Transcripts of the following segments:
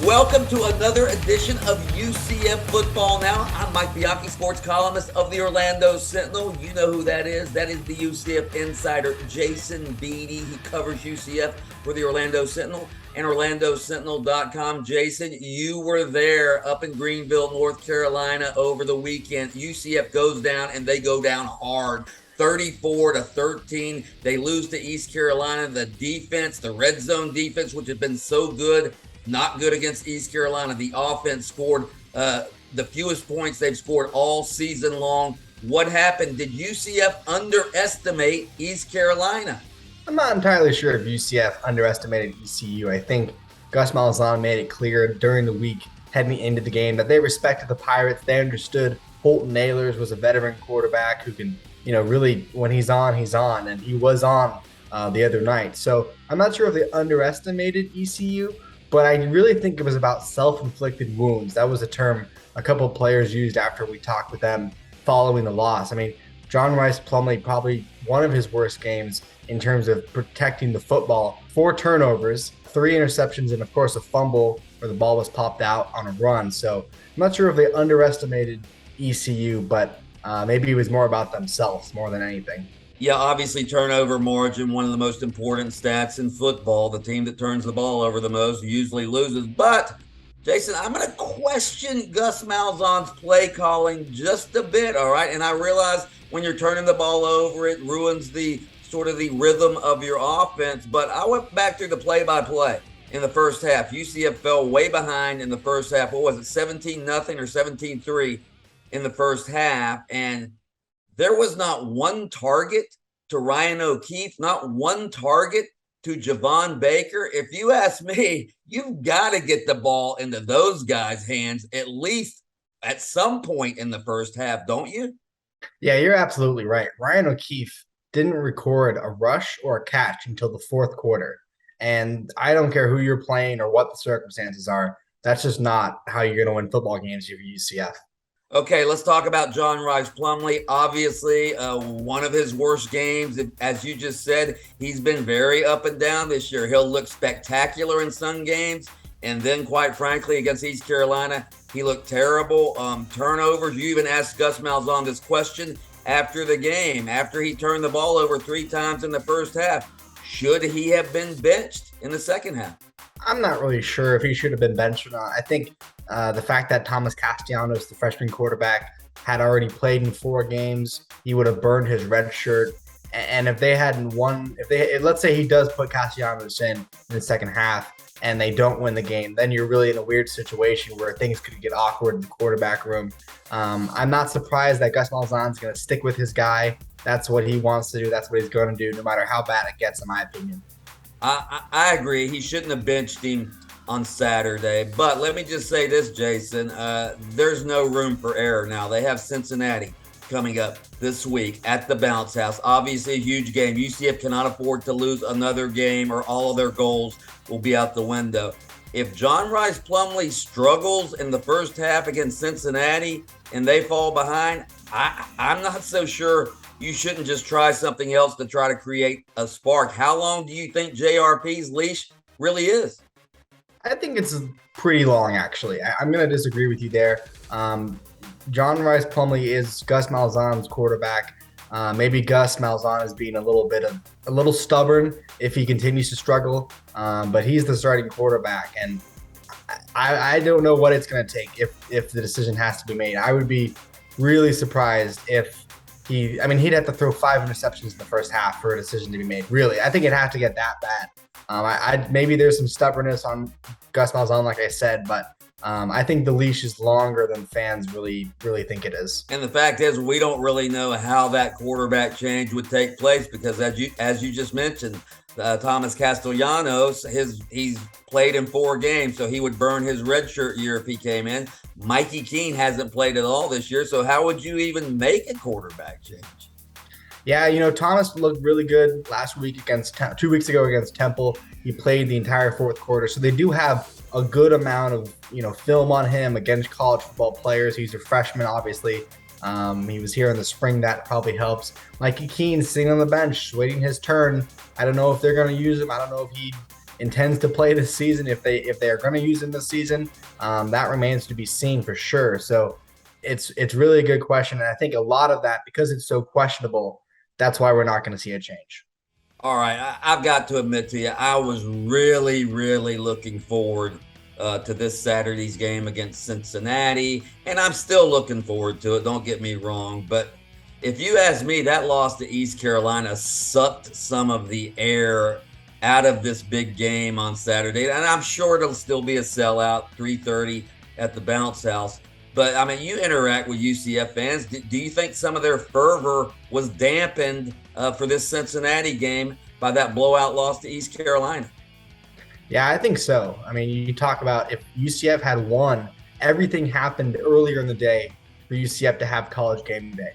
Welcome to another edition of UCF Football Now. I'm Mike Bianchi, sports columnist of the Orlando Sentinel. You know who that is. That is the UCF insider, Jason Beede. He covers UCF for the Orlando Sentinel and OrlandoSentinel.com. Jason, you were there up in Greenville, North Carolina over the weekend. UCF goes down, and they go down hard. 34-13. They lose to East Carolina. The defense, the red zone defense, which had been so good, not good against East Carolina. The offense scored the fewest points they've scored all season long. What happened? Did UCF underestimate East Carolina? I'm not entirely sure if UCF underestimated ECU. I think Gus Malzahn made it clear during the week heading into the game that they respected the Pirates. They understood Holton Ahlers was a veteran quarterback who can, really, when he's on, and he was on the other night. So I'm not sure if they underestimated ECU, but I really think it was about self-inflicted wounds. That was a term a couple of players used after we talked with them following the loss. I mean, John Rhys Plumlee, probably one of his worst games in terms of protecting the football. 4 turnovers, 3 interceptions, and of course a fumble where the ball was popped out on a run. So I'm not sure if they underestimated ECU, but maybe it was more about themselves more than anything. Yeah, obviously turnover margin, one of the most important stats in football. The team that turns the ball over the most usually loses. But, Jason, I'm going to question Gus Malzahn's play calling just a bit, all right? And I realize when you're turning the ball over, it ruins the sort of the rhythm of your offense. But I went back through the play-by-play in the first half. UCF fell way behind in the first half. What was it, 17-0 or 17-3 in the first half? And there was not one target to Ryan O'Keefe, not one target to Javon Baker. If you ask me, you've got to get the ball into those guys' hands at least at some point in the first half, don't you? Yeah, you're absolutely right. Ryan O'Keefe didn't record a rush or a catch until the fourth quarter. And I don't care who you're playing or what the circumstances are. That's just not how you're going to win football games if you're UCF. Okay, let's talk about John Rhys Plumlee. Obviously, one of his worst games. As you just said, he's been very up and down this year. He'll look spectacular in some games, and then, quite frankly, against East Carolina, he looked terrible. Turnovers. You even asked Gus Malzahn this question after the game, after he turned the ball over 3 times in the first half. Should he have been benched in the second half? I'm not really sure if he should have been benched or not. I think the fact that Thomas Castellanos, the freshman quarterback, had already played in 4 games, he would have burned his red shirt. And if they hadn't won, let's say he does put Castellanos in the second half and they don't win the game, then you're really in a weird situation where things could get awkward in the quarterback room. I'm not surprised that Gus Malzahn's going to stick with his guy. That's what he wants to do. That's what he's going to do, no matter how bad it gets, in my opinion. I agree. He shouldn't have benched him on Saturday. But let me just say this, Jason. There's no room for error now. They have Cincinnati coming up this week at the Bounce House. Obviously, a huge game. UCF cannot afford to lose another game or all of their goals will be out the window. If John Rhys Plumlee struggles in the first half against Cincinnati and they fall behind, I'm not so sure you shouldn't just try something else to try to create a spark. How long do you think JRP's leash really is? I think it's pretty long, actually. I'm going to disagree with you there. John Rhys Plumlee is Gus Malzahn's quarterback. Maybe Gus Malzahn is being a little stubborn if he continues to struggle, but he's the starting quarterback, and I don't know what it's going to take if the decision has to be made. I would be really surprised if he'd have to throw 5 interceptions in the first half for a decision to be made. Really, I think it'd have to get that bad. Maybe there's some stubbornness on Gus Malzahn, like I said, but I think the leash is longer than fans really think it is. And the fact is, we don't really know how that quarterback change would take place because, as you just mentioned, Thomas Castellanos, he's played in 4 games, so he would burn his redshirt year if he came in. Mikey Keene hasn't played at all this year, so how would you even make a quarterback change? Yeah, Thomas looked really good last week 2 weeks ago against Temple. He played the entire fourth quarter, so they do have a good amount of film on him against college football players. He's a freshman, obviously. He was here in the spring. That probably helps. Mikey Keene sitting on the bench, waiting his turn. I don't know if they're going to use him. I don't know intends to play this season, if they are going to use him this season, that remains to be seen for sure. So it's really a good question, and I think a lot of that, because it's so questionable, that's why we're not going to see a change. All right, I've got to admit to you, I was really, really looking forward to this Saturday's game against Cincinnati, and I'm still looking forward to it. Don't get me wrong, but if you ask me, that loss to East Carolina sucked some of the air out of this big game on Saturday, and I'm sure it'll still be a sellout, 3:30 at the Bounce House. But I mean, you interact with UCF fans. Do you think some of their fervor was dampened for this Cincinnati game by that blowout loss to East Carolina? Yeah, I think so. I mean, you talk about if UCF had won, everything happened earlier in the day for UCF to have college game day.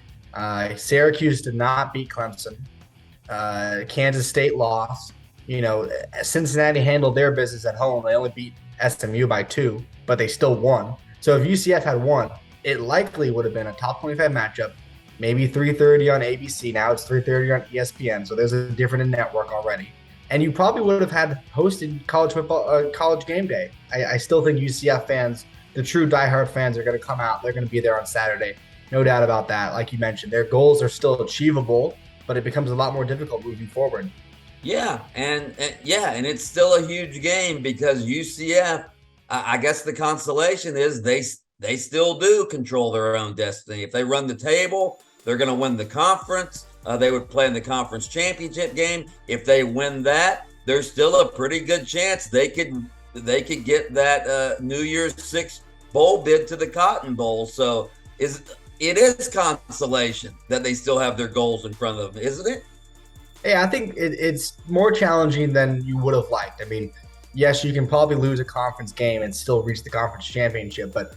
Syracuse did not beat Clemson. Kansas State lost. Cincinnati handled their business at home. They only beat SMU by 2, but they still won. So if UCF had won, it likely would have been a top 25 matchup, maybe 3:30 on ABC. Now it's 3:30 on ESPN. So there's a different network already. And you probably would have had hosted college football, college game day. I still think UCF fans, the true diehard fans, are going to come out. They're going to be there on Saturday. No doubt about that. Like you mentioned, their goals are still achievable, but it becomes a lot more difficult moving forward. Yeah, and it's still a huge game because UCF, I guess the consolation is they still do control their own destiny. If they run the table, they're going to win the conference. They would play in the conference championship game. If they win that, there's still a pretty good chance they could get that New Year's Six bowl bid to the Cotton Bowl. So it is consolation that they still have their goals in front of them, isn't it? Yeah, I think it's more challenging than you would have liked. I mean, yes, you can probably lose a conference game and still reach the conference championship, but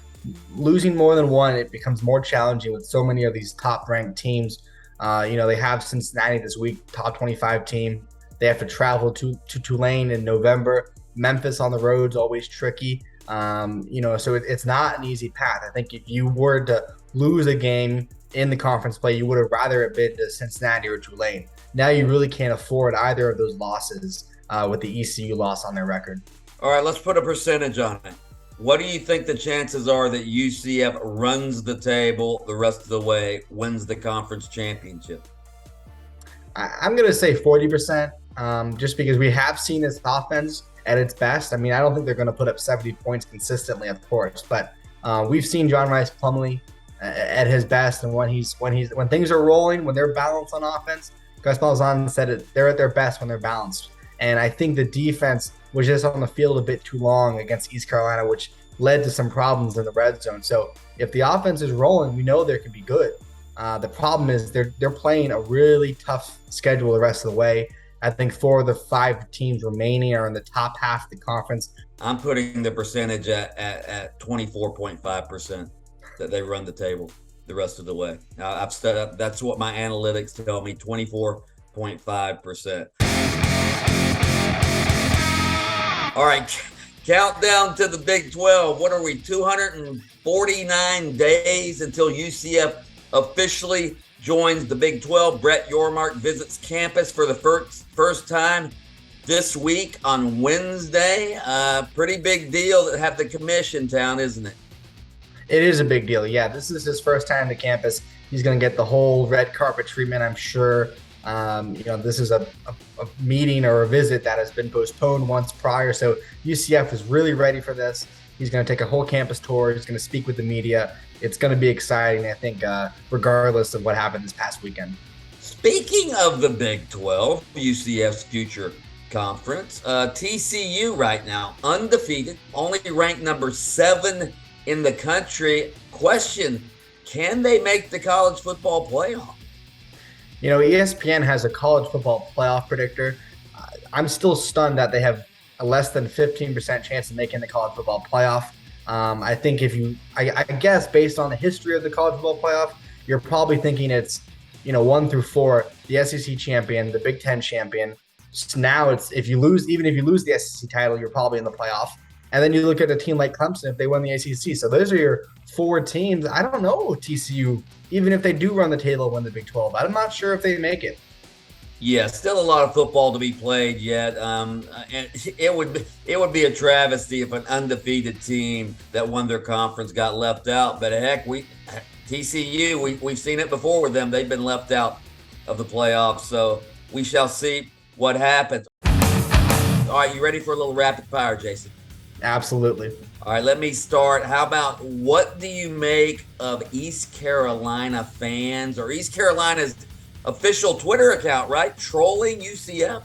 losing more than one, it becomes more challenging with so many of these top-ranked teams. They have Cincinnati this week, top 25 team. They have to travel to Tulane in November. Memphis on the road's always tricky. So it's not an easy path. I think if you were to lose a game in the conference play, you would have rather it been to Cincinnati or Tulane. Now you really can't afford either of those losses with the ECU loss on their record. All right, let's put a percentage on it. What do you think the chances are that UCF runs the table the rest of the way, wins the conference championship? I'm going to say 40%, just because we have seen this offense at its best. I mean, I don't think they're going to put up 70 points consistently, of course, but we've seen John Rhys Plumlee at his best, and when things are rolling, when they're balanced on offense. Gus Malzahn said it, they're at their best when they're balanced. And I think the defense was just on the field a bit too long against East Carolina, which led to some problems in the red zone. So if the offense is rolling, we know they can be good. The problem is they're playing a really tough schedule the rest of the way. I think 4 of the 5 teams remaining are in the top half of the conference. I'm putting the percentage at 24.5% that they run the table the rest of the way. I've set up, that's what my analytics tell me, 24.5%. All right, countdown to the Big 12. What are we, 249 days until UCF officially joins the Big 12? Brett Yormark visits campus for the first time this week on Wednesday. Pretty big deal to have the commission in town, isn't it? It is a big deal. Yeah, this is his first time to campus. He's going to get the whole red carpet treatment, I'm sure. This is a meeting or a visit that has been postponed once prior. So UCF is really ready for this. He's going to take a whole campus tour. He's going to speak with the media. It's going to be exciting, I think, regardless of what happened this past weekend. Speaking of the Big 12, UCF's future conference, TCU right now, undefeated, only ranked number 7 in the country. Question, can they make the college football playoff? ESPN has a college football playoff predictor. I'm still stunned that they have a less than 15% chance of making the college football playoff. I think I guess based on the history of the college football playoff, you're probably thinking it's, 1 through 4, the SEC champion, the Big Ten champion. So now even if you lose the SEC title, you're probably in the playoff. And then you look at a team like Clemson if they win the ACC. So those are your 4 teams. I don't know TCU, even if they do run the table and win the Big 12. I'm not sure if they make it. Yeah, still a lot of football to be played yet. And it would be a travesty if an undefeated team that won their conference got left out. But heck, TCU we've seen it before with them. They've been left out of the playoffs. So we shall see what happens. All right, you ready for a little rapid fire, Jason? Absolutely. All right, let me start. How about what do you make of East Carolina fans or East Carolina's official Twitter account, right? Trolling UCF?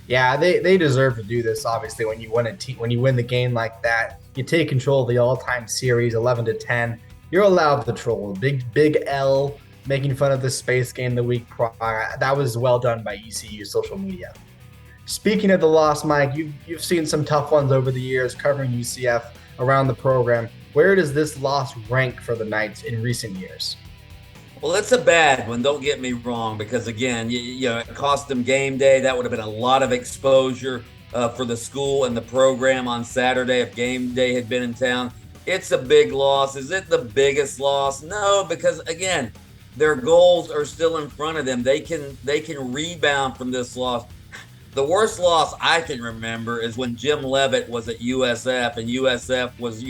Yeah, they deserve to do this. Obviously, when you win when you win the game like that, you take control of the all-time series, 11-10. You're allowed to troll. Big L making fun of the space game the week prior. That was well done by ECU social media. Speaking of the loss, Mike, you've seen some tough ones over the years covering UCF around the program. Where does this loss rank for the Knights in recent years? Well, it's a bad one. Don't get me wrong, because again, it cost them game day. That would have been a lot of exposure for the school and the program on Saturday if game day had been in town. It's a big loss. Is it the biggest loss? No, because again, their goals are still in front of them. They can rebound from this loss. The worst loss I can remember is when Jim Leavitt was at USF and USF was,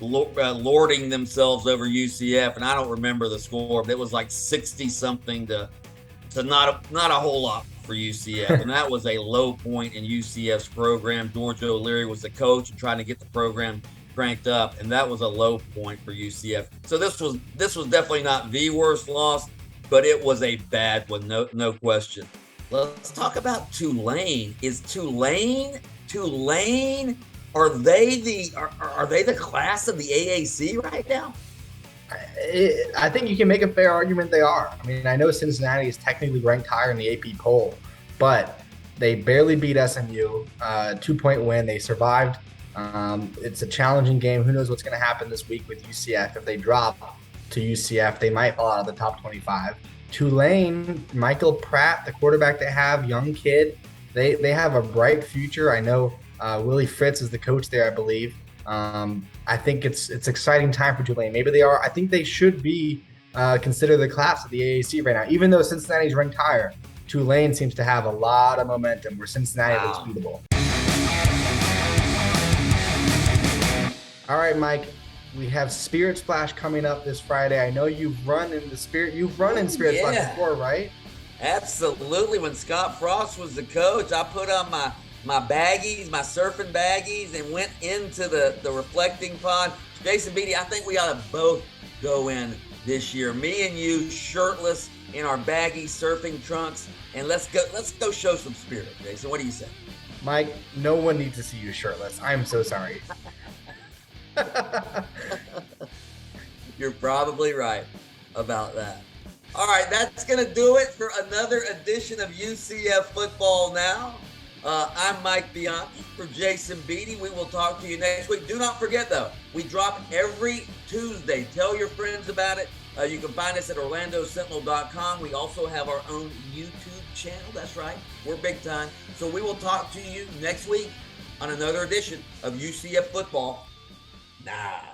lording themselves over UCF. And I don't remember the score, but it was like 60 something to not a whole lot for UCF. And that was a low point in UCF's program. George O'Leary was the coach and trying to get the program cranked up. And that was a low point for UCF. So this was definitely not the worst loss, but it was a bad one. No question. Let's talk about Tulane. Is Tulane? Are they the class of the AAC right now? I think you can make a fair argument they are. I mean, I know Cincinnati is technically ranked higher in the AP poll, but they barely beat SMU. 2-point win. They survived. It's a challenging game. Who knows what's going to happen this week with UCF? If they drop to UCF, they might fall out of the top 25. Tulane, Michael Pratt, the quarterback they have, young kid, they have a bright future. I know Willie Fritz is the coach there, I believe. I think it's exciting time for Tulane. Maybe they are. I think they should be considered the class of the AAC right now. Even though Cincinnati's ranked higher, Tulane seems to have a lot of momentum where Cincinnati looks beatable. All right, Mike. We have Spirit Splash coming up this Friday. I know you've run in Spirit Splash before, right? Absolutely. When Scott Frost was the coach, I put on my baggies, my surfing baggies, and went into the reflecting pond. Jason Beede, I think we ought to both go in this year. Me and you, shirtless in our baggy surfing trunks, and let's go show some spirit. Jason, what do you say? Mike, no one needs to see you shirtless. I'm so sorry. You're probably right about that. All right, that's going to do it for another edition of UCF Football Now. I'm Mike Bianchi for Jason Beede. We will talk to you next week. Do not forget, though, we drop every Tuesday. Tell your friends about it. You can find us at OrlandoSentinel.com. We also have our own YouTube channel. That's right. We're big time. So we will talk to you next week on another edition of UCF Football Now.